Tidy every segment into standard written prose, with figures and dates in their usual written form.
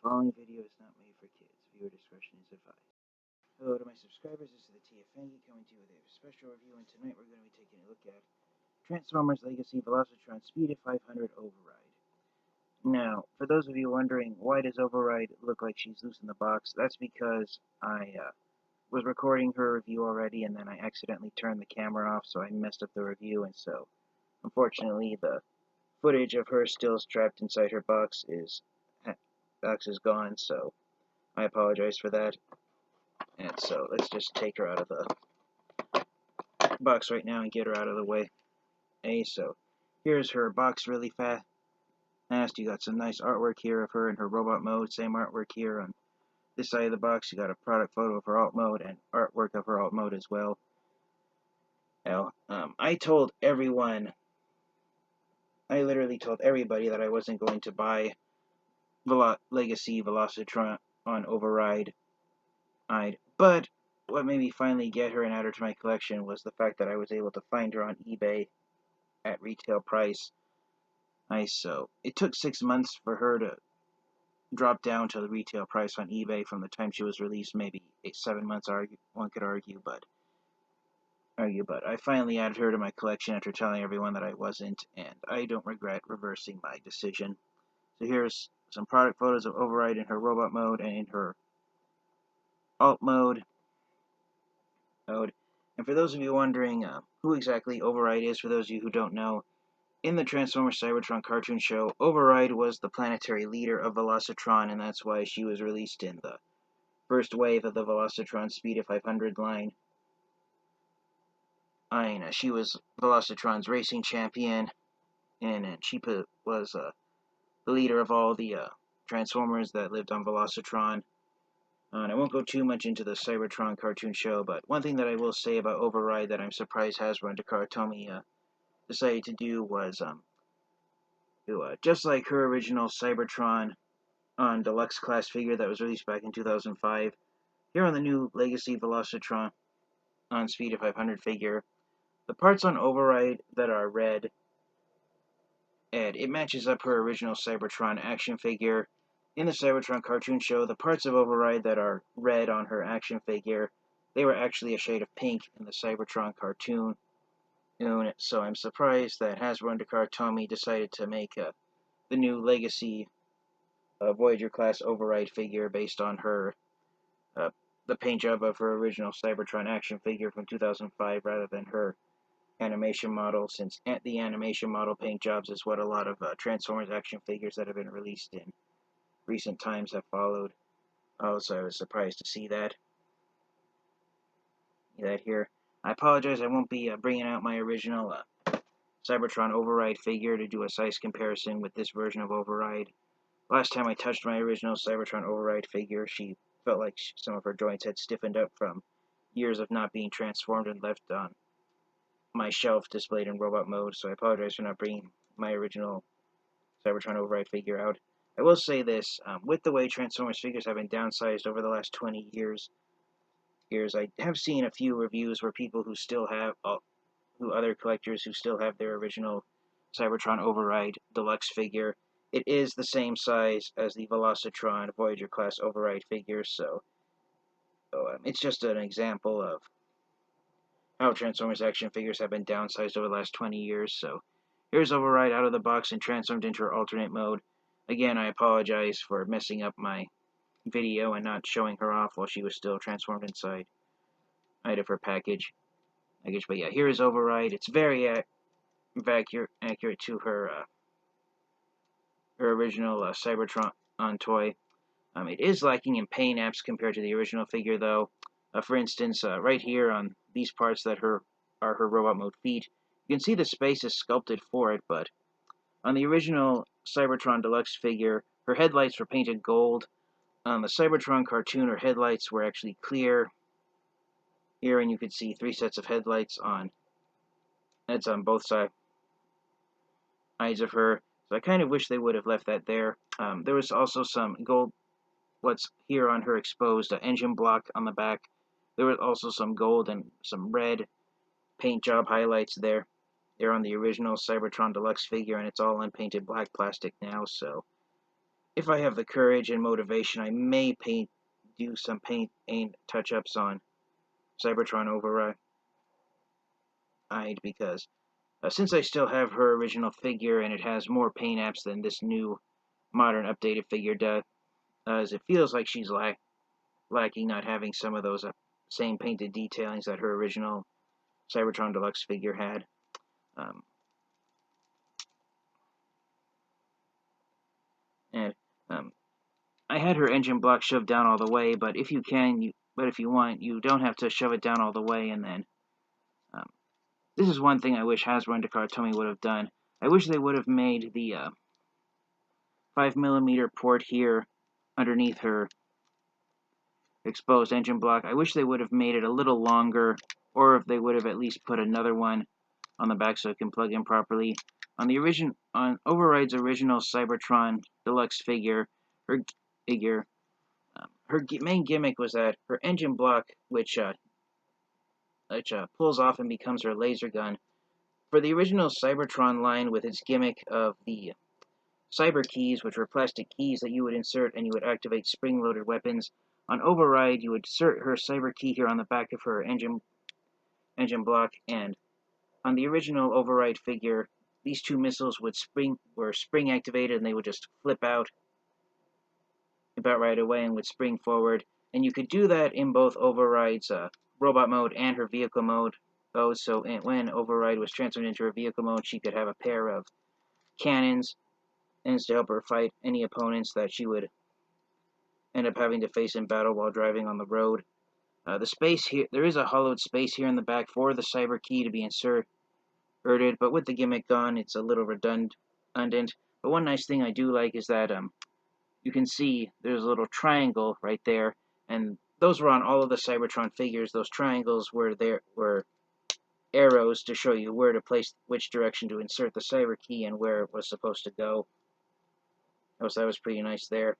following video is not made for kids. Viewer discretion is advised. Hello to my subscribers, this is the TFNG coming to you with a special review, and tonight we're going to be taking a look at Transformers Legacy Velocitron Speedia 500 Override. Now, for those of you wondering, why does Override look like she's loose in the box? That's because I was recording her review already, and then I accidentally turned the camera off, so I messed up the review, and so, unfortunately, the footage of her still strapped inside her box is gone, so I apologize for that. And so let's just take her out of the box right now and get her out of the way. Okay, so here's her box really fast. You got some nice artwork here of her in her robot mode. Same artwork here on this side of the box. You got a product photo of her alt mode and artwork of her alt mode as well. Now, I literally told everybody that I wasn't going to buy Legacy Velocitron on Override. But what made me finally get her and add her to my collection was the fact that I was able to find her on eBay at retail price. So it took 6 months for her to drop down to the retail price on eBay from the time she was released. Maybe 7 months, one could argue, but I finally added her to my collection after telling everyone that I wasn't, and I don't regret reversing my decision. So here's some product photos of Override in her robot mode and in her alt mode. And for those of you wondering who exactly Override is, for those of you who don't know, in the Transformers Cybertron cartoon show, Override was the planetary leader of Velocitron, and that's why she was released in the first wave of the Velocitron Speedia 500 line. She was Velocitron's racing champion, and she was the leader of all the Transformers that lived on Velocitron. And I won't go too much into the Cybertron cartoon show, but one thing that I will say about Override that I'm surprised Hasbro and Takara decided to do was just like her original Cybertron on Deluxe class figure that was released back in 2005, here on the new Legacy Velocitron on Speedia 500 figure, the parts on Override that are red, and it matches up her original Cybertron action figure. In the Cybertron cartoon show, the parts of Override that are red on her action figure, they were actually a shade of pink in the Cybertron cartoon. So I'm surprised that Hasbro and Takara decided to make the new Legacy Voyager class Override figure based on her the paint job of her original Cybertron action figure from 2005 rather than her animation model, since the animation model paint jobs is what a lot of Transformers action figures that have been released in recent times have followed. So I was surprised to see that here. I apologize, I won't be bringing out my original Cybertron Override figure to do a size comparison with this version of Override. Last time I touched my original Cybertron Override figure, she felt like some of her joints had stiffened up from years of not being transformed and left on my shelf displayed in robot mode, so I apologize for not bringing my original Cybertron Override figure out. I will say this, with the way Transformers figures have been downsized over the last 20 years, I have seen a few reviews where people who still have, other collectors who still have their original Cybertron Override Deluxe figure. It is the same size as the Velocitron Voyager class Override figure, so it's just an example of how Transformers action figures have been downsized over the last 20 years. So here's Override out of the box and transformed into her alternate mode. Again, I apologize for messing up my video and not showing her off while she was still transformed inside of her package. But yeah, here is Override. It's very accurate to her original Cybertron toy. It is lacking in paint apps compared to the original figure, though. For instance, right here on these parts that are her robot mode feet, you can see the space is sculpted for it, but on the original Cybertron Deluxe figure, her headlights were painted gold. On the Cybertron cartoon, her headlights were actually clear. Here, and you can see 3 sets of headlights on both sides of her. So I kind of wish they would have left that there. There was also some gold, what's here on her exposed engine block on the back. There was also some gold and some red paint job highlights there. They're on the original Cybertron Deluxe figure, and it's all unpainted black plastic now, so if I have the courage and motivation, I may do some paint touch-ups on Cybertron Override, because since I still have her original figure and it has more paint apps than this new modern updated figure does, it feels like she's lacking not having some of those same painted detailings that her original Cybertron Deluxe figure had. Um, and I had her engine block shoved down all the way, but if you want, you don't have to shove it down all the way. And then um, this is one thing I wish Hasbro and Takara would have done. I wish they would have made the 5mm port here underneath her exposed engine block. I wish they would have made it a little longer, or if they would have at least put another one on the back so it can plug in properly. On Override's original Cybertron Deluxe figure, her main gimmick was that her engine block, which pulls off and becomes her laser gun. For the original Cybertron line, with its gimmick of the cyber keys, which were plastic keys that you would insert and you would activate spring-loaded weapons, on Override you would insert her cyber key here on the back of her engine block, and on the original Override figure, these two missiles were spring activated, and they would just flip out about right away and would spring forward. And you could do that in both Override's robot mode and her vehicle mode. So when Override was transferred into her vehicle mode, she could have a pair of cannons to help her fight any opponents that she would end up having to face in battle while driving on the road. The space here, there is a hollowed space here in the back for the cyber key to be inserted, but with the gimmick gone, it's a little redundant. But one nice thing I do like is that you can see there's a little triangle right there, and those were on all of the Cybertron figures. Those triangles were arrows to show you where to place, which direction to insert the cyber key and where it was supposed to go. So that was pretty nice there.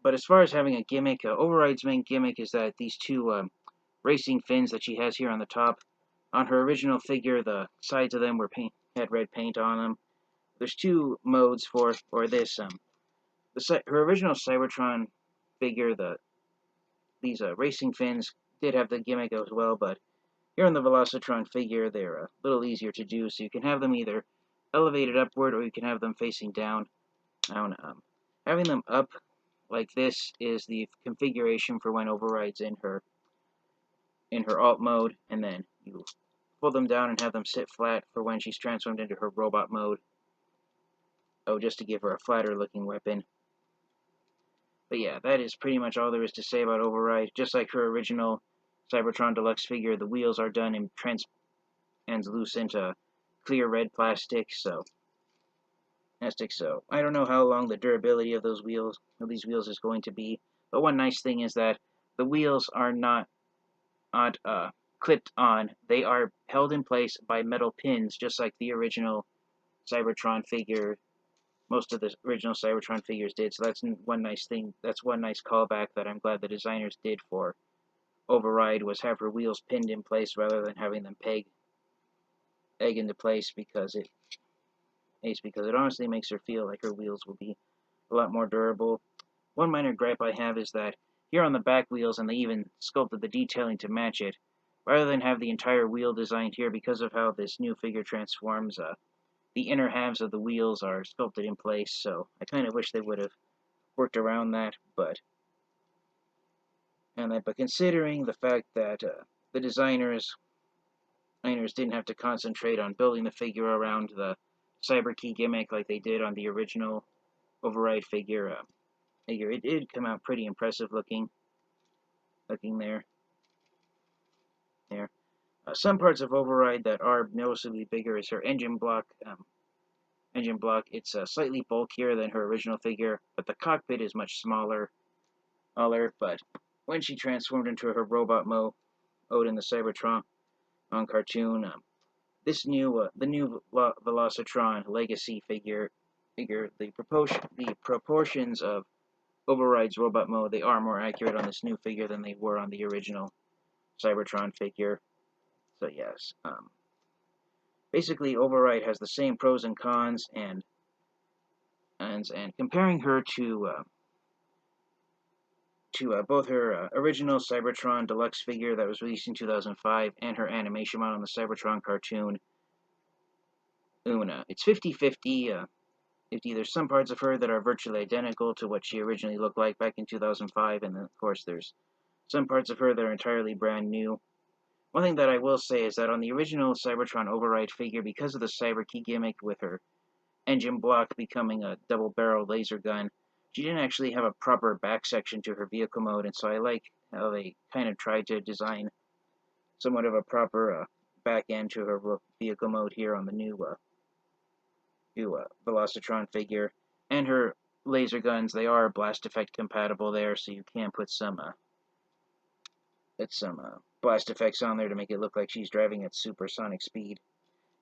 But as far as having a gimmick, Override's main gimmick is that these two racing fins that she has here on the top, on her original figure, the sides of them had red paint on them. There's two modes for this. Her original Cybertron figure, these racing fins did have the gimmick as well, but here on the Velocitron figure, they're a little easier to do, so you can have them either elevated upward or you can have them facing down. Having them up like this is the configuration for when Override's in her alt mode, and then you pull them down and have them sit flat for when she's transformed into her robot mode. Just to give her a flatter looking weapon. But yeah, that is pretty much all there is to say about Override. Just like her original Cybertron Deluxe figure, the wheels are done in translucent clear red plastic, so I don't know how long the durability of these wheels is going to be. But one nice thing is that the wheels are not clipped on. They are held in place by metal pins, just like the original Cybertron figure. Most of the original Cybertron figures did, so that's one nice thing. That's one nice callback that I'm glad the designers did for Override, was have her wheels pinned in place rather than having them egg into place, because it honestly makes her feel like her wheels will be a lot more durable. One minor gripe I have is that here on the back wheels, and they even sculpted the detailing to match it, rather than have the entire wheel designed here, because of how this new figure transforms, the inner halves of the wheels are sculpted in place, so I kind of wish they would have worked around that, but considering the fact that the designers didn't have to concentrate on building the figure around the cyber key gimmick like they did on the original Override figure, it did come out pretty impressive looking there. Some parts of Override that are noticeably bigger is her engine block. It's slightly bulkier than her original figure, but the cockpit is much smaller. But when she transformed into her robot mode in the Cybertron cartoon, the new Velocitron Legacy figure, the proportions of Override's robot mode, they are more accurate on this new figure than they were on the original Cybertron figure. So yes, basically Override has the same pros and cons, and and comparing her to both her original Cybertron Deluxe figure that was released in 2005 and her animation model in the Cybertron cartoon Una. It's 50-50. There's some parts of her that are virtually identical to what she originally looked like back in 2005, and then, of course, there's some parts of her that are entirely brand new. One thing that I will say is that on the original Cybertron Override figure, because of the Cyber Key gimmick with her engine block becoming a double-barrel laser gun, she didn't actually have a proper back section to her vehicle mode, and so I like how they kind of tried to design somewhat of a proper back end to her vehicle mode here on the new Velocitron figure. And her laser guns, they are blast effect compatible there, so you can put some blast effects on there to make it look like she's driving at supersonic speed.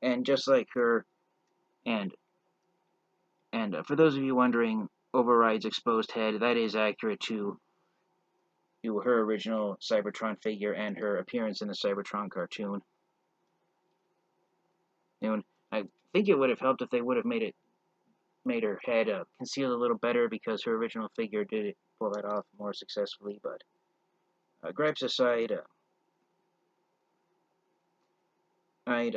And just like her, and for those of you wondering, Override's exposed head, that is accurate to her original Cybertron figure and her appearance in the Cybertron cartoon. And I think it would have helped if they would have made her head concealed a little better, because her original figure did pull that off more successfully. But gripes aside, I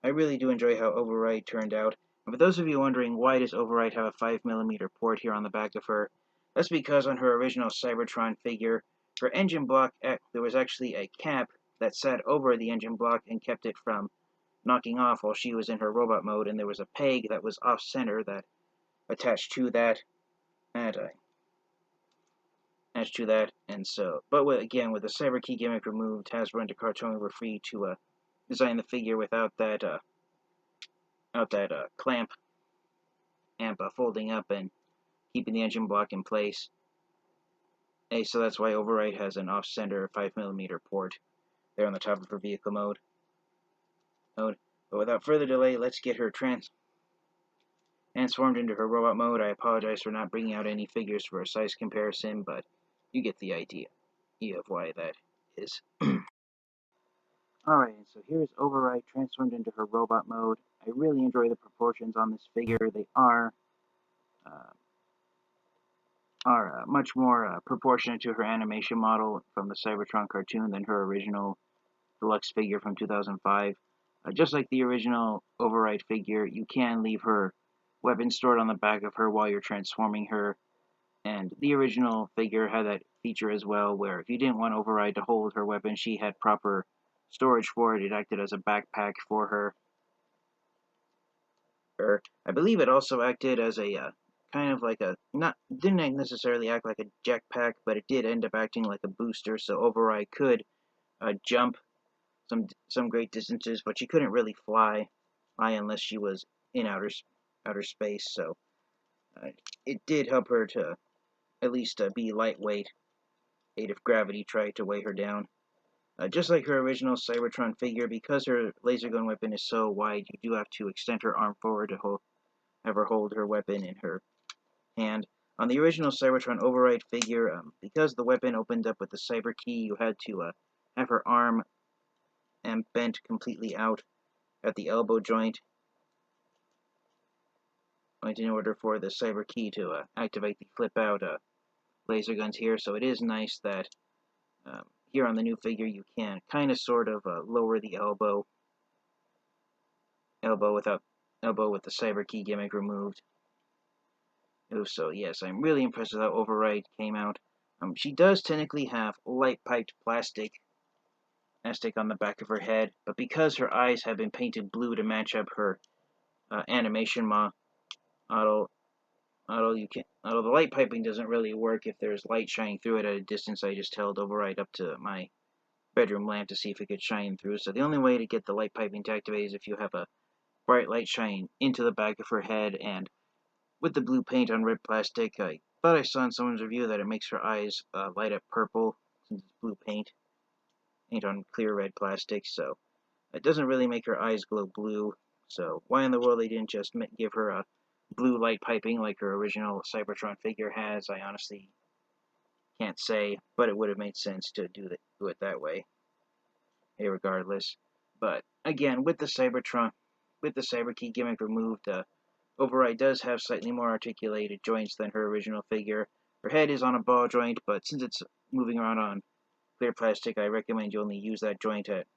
really do enjoy how Override turned out. And for those of you wondering, why does Override have a 5mm port here on the back of her? That's because on her original Cybertron figure, her engine block, there was actually a cap that sat over the engine block and kept it from knocking off while she was in her robot mode, and there was a peg that was off-center that attached to that, and so, but again, with the Cyber Key gimmick removed, Hasbro and Cartoon were free to design the figure without that clamp amp folding up and keeping the engine block in place. So that's why Override has an off-center 5mm port there on the top of her vehicle mode. But without further delay, let's get her transformed into her robot mode. I apologize for not bringing out any figures for a size comparison, but you get the idea of why that is. Alright, so here's Override transformed into her robot mode. I really enjoy the proportions on this figure. They are much more proportionate to her animation model from the Cybertron cartoon than her original deluxe figure from 2005. Just like the original Override figure, you can leave her weapon stored on the back of her while you're transforming her, and the original figure had that feature as well, where if you didn't want Override to hold her weapon, she had proper storage for it. It acted as a backpack for her. I believe it also acted as a kind of like didn't necessarily act like a jetpack, but it did end up acting like a booster, so Override could jump some great distances, but she couldn't really fly unless she was in outer space, so it did help her to at least be lightweight if gravity tried to weigh her down. Just like her original Cybertron figure, because her laser gun weapon is so wide, you do have to extend her arm forward to have her hold her weapon in her hand. On the original Cybertron Override figure, because the weapon opened up with the Cyber Key, you had to have her arm bent completely out at the elbow joint in order for the Cyber Key to activate the flip-out laser guns here. So it is nice that here on the new figure you can kind of sort of lower the elbow with the Cyber Key gimmick removed. So yes, I'm really impressed with how Override came out. She does technically have light-piped plastic on the back of her head, but because her eyes have been painted blue to match up her animation model, although the light piping doesn't really work if there's light shining through it at a distance. I just held Override up to my bedroom lamp to see if it could shine through. So the only way to get the light piping to activate is if you have a bright light shining into the back of her head, and with the blue paint on red plastic, I thought I saw in someone's review that it makes her eyes light up purple since it's blue paint on clear red plastic, so it doesn't really make her eyes glow blue. So why in the world they didn't just give her a blue light piping like her original Cybertron figure has, I honestly can't say, but it would have made sense to do it that way. Regardless. But again, with the Cyber Key gimmick removed, Override does have slightly more articulated joints than her original figure. Her head is on a ball joint, but since it's moving around on clear plastic, I recommend you only use that joint at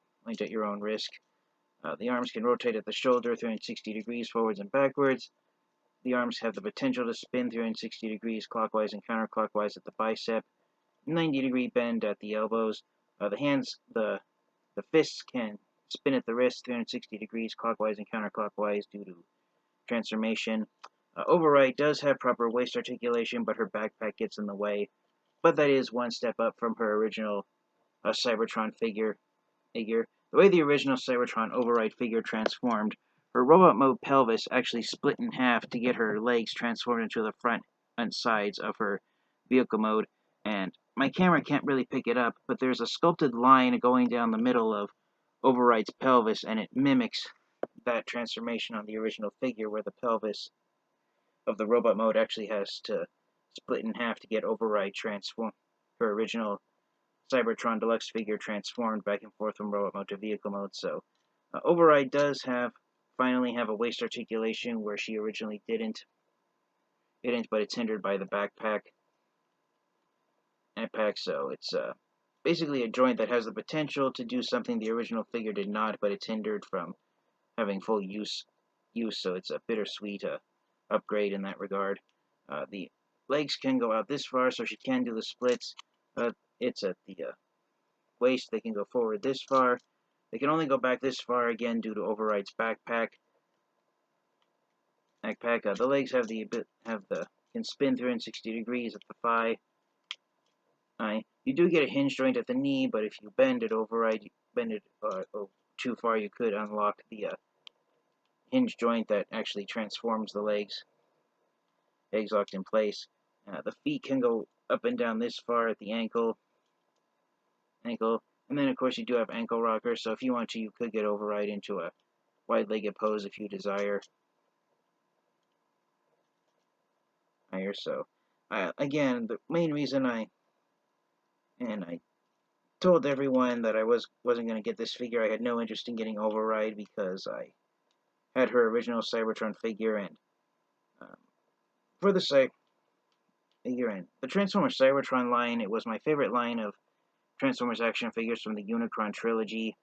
your own risk. The arms can rotate at the shoulder 360 degrees forwards and backwards. The arms have the potential to spin 360 degrees clockwise and counterclockwise at the bicep, 90-degree bend at the elbows. The fists can spin at the wrist 360 degrees clockwise and counterclockwise due to transformation. Override does have proper waist articulation, but her backpack gets in the way. But that is one step up from her original Cybertron figure. The way the original Cybertron Override figure transformed, her robot mode pelvis actually split in half to get her legs transformed into the front and sides of her vehicle mode. And my camera can't really pick it up, but there's a sculpted line going down the middle of Override's pelvis, and it mimics that transformation on the original figure, where the pelvis of the robot mode actually has to split in half to get Override transformed. Her original Cybertron Deluxe figure transformed back and forth from robot mode to vehicle mode. So Override does finally have a waist articulation where she originally didn't, but it's hindered by the backpack. So it's basically a joint that has the potential to do something the original figure did not, but it's hindered from having full use. So it's a bittersweet upgrade in that regard. The legs can go out this far, so she can do the splits. It's at the waist. They can go forward this far. They can only go back this far again due to Override's backpack. The legs can spin 360 degrees at the thigh. You do get a hinge joint at the knee, but if you bend it too far, you could unlock the hinge joint that actually transforms the legs locked in place. The feet can go up and down this far at the ankle, and then of course you do have ankle rockers, so if you want to, you could get Override into a wide-legged pose if you desire. So, again, the main reason I told everyone that I wasn't going to get this figure. I had no interest in getting Override because I had her original Cybertron figure, and for the the Transformers Cybertron line, it was my favorite line of Transformers action figures from the Unicron trilogy,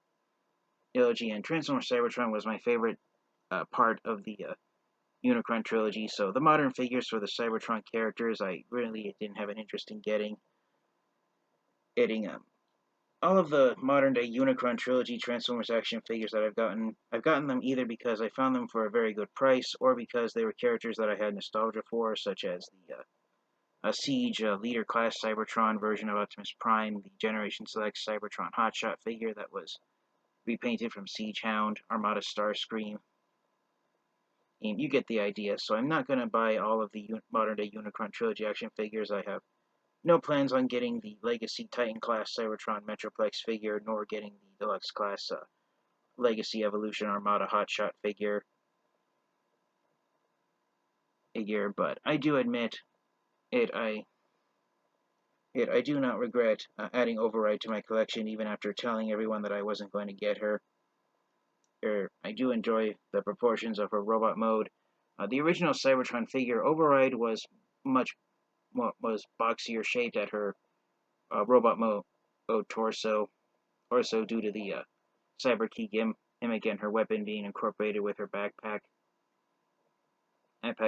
and Transformers Cybertron was my favorite part of the Unicron trilogy. So the modern figures for the Cybertron characters, I really didn't have an interest in getting. All of the modern-day Unicron trilogy Transformers action figures that I've gotten them either because I found them for a very good price, or because they were characters that I had nostalgia for, such as the Siege Leader Class Cybertron version of Optimus Prime, the Generation Select Cybertron Hotshot figure that was repainted from Siege Hound, Armada Starscream. And you get the idea, so I'm not going to buy all of the modern-day Unicron trilogy action figures. I have no plans on getting the Legacy Titan class Cybertron Metroplex figure, nor getting the Deluxe class Legacy Evolution Armada Hotshot figure. But I do admit I do not regret adding Override to my collection, even after telling everyone that I wasn't going to get her. I do enjoy the proportions of her robot mode. The original Cybertron figure, Override, was boxier shaped at her robot mode torso due to the Cyber-Key gimmick and her weapon being incorporated with her backpack.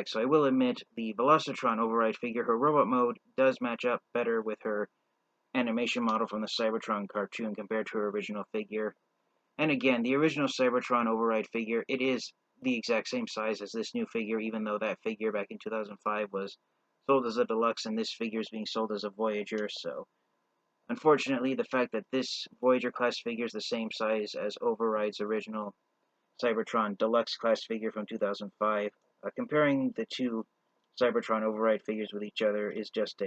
So I will admit, the Velocitron Override figure, her robot mode does match up better with her animation model from the Cybertron cartoon compared to her original figure. And again, the original Cybertron Override figure, it is the exact same size as this new figure, even though that figure back in 2005 was sold as a deluxe and this figure is being sold as a Voyager. So unfortunately, the fact that this Voyager class figure is the same size as Override's original Cybertron Deluxe class figure from 2005, comparing the two Cybertron Override figures with each other is just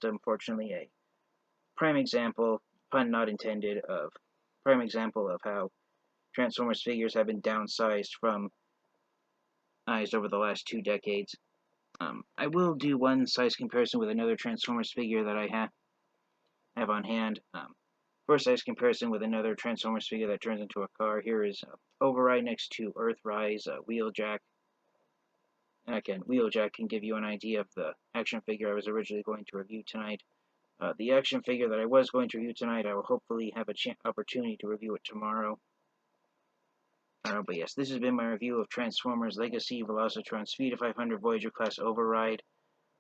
unfortunately a prime example, pun not intended, of how Transformers figures have been downsized over the last 2 decades. I will do one size comparison with another Transformers figure that I have on hand. For size comparison with another Transformers figure that turns into a car, here is Override next to Earthrise Wheeljack. Wheeljack can give you an idea of the action figure I was originally going to review tonight. The action figure that I was going to review tonight, I will hopefully have an opportunity to review it tomorrow. But yes, this has been my review of Transformers Legacy Velocitron Speedia 500 Voyager Class Override.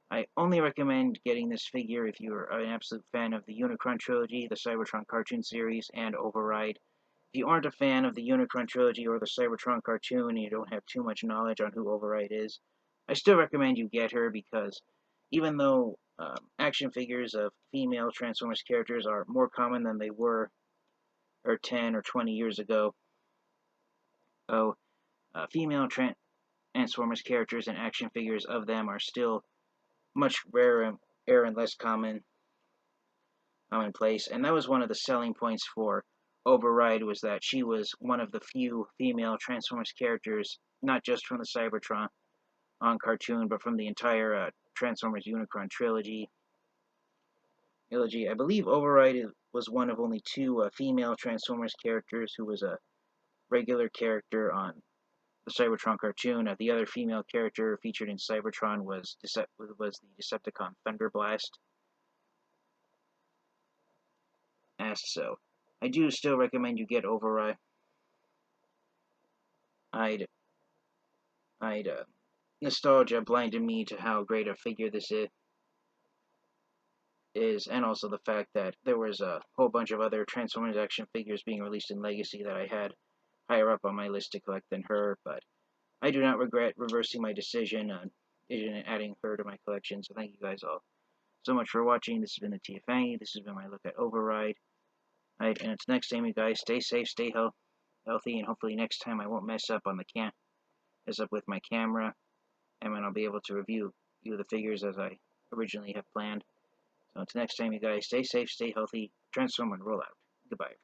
I only recommend getting this figure if you're an absolute fan of the Unicron trilogy, the Cybertron cartoon series, and Override. If you aren't a fan of the Unicron trilogy or the Cybertron cartoon and you don't have too much knowledge on who Override is, I still recommend you get her because even though action figures of female Transformers characters are more common than they were 10 or 20 years ago, female Transformers characters and action figures of them are still much rarer and less commonplace, and that was one of the selling points for Override, was that she was one of the few female Transformers characters, not just from the Cybertron cartoon, but from the entire Transformers Unicron trilogy. I believe Override was one of only two female Transformers characters who was a regular character on the Cybertron cartoon. The other female character featured in Cybertron was the Decepticon Thunderblast. So I do still recommend you get Override. Nostalgia blinded me to how great a figure this is, and also the fact that there was a whole bunch of other Transformers action figures being released in Legacy that I had higher up on my list to collect than her, but I do not regret reversing my decision on adding her to my collection. So thank you guys all so much for watching. This has been the TFA. This has been my look at Override. And until next time, you guys, stay safe, stay healthy, and hopefully next time I won't mess up with my camera, and then I'll be able to review the figures as I originally have planned. So until next time, you guys, stay safe, stay healthy, transform and roll out. Goodbye.